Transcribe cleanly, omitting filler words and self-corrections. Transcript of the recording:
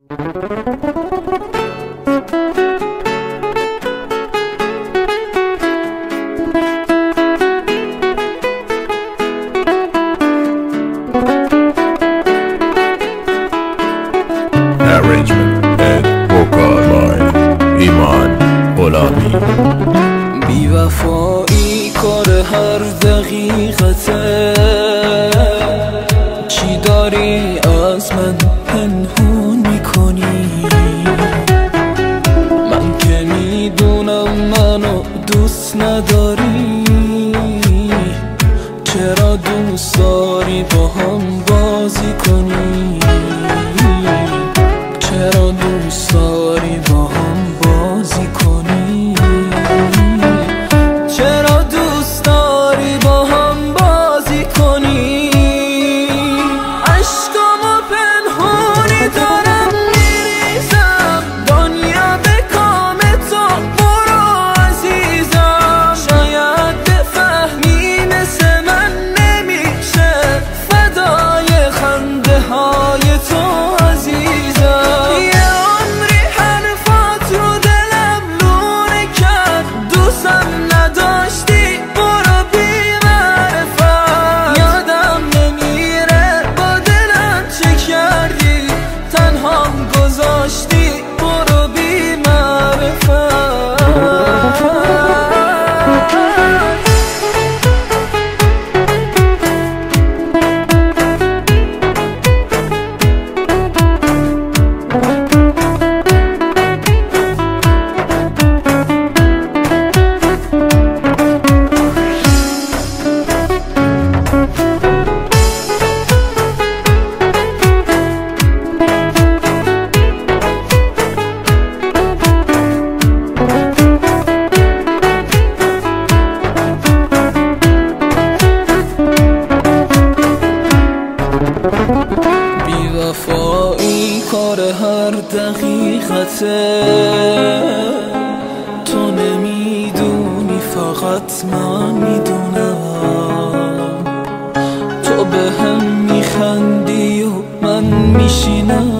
Arrangement and vocal by ایمان غلامی. بی وفایی کار هر دقیقته، چی داری از من پنهون میکنی؟ من که میدونم منو دوست نداری، چرا دوست داری با هم بازی کنی؟ چرا دوست داری با هم بازی کنی؟ چرا دوست داری با هم بازی کنی؟ عشقامو پنهونی دارم میریزم، دنیا به کام تو برو عزیزم. شاید بفهمی مثل من نمیشه فدای خنده های تو عزیزم. یه عمری حرفات رو دلم لونه کرد، دوستم نداشتی برو بی معرفت. یادم نمیره با دلم چه کردی، تنهام گذاشتی برو بی معرفت. بی وفایی کار هر دقیقته، تو نمیدونی فقط من میدونم. تو به هم میخندی و من میشینم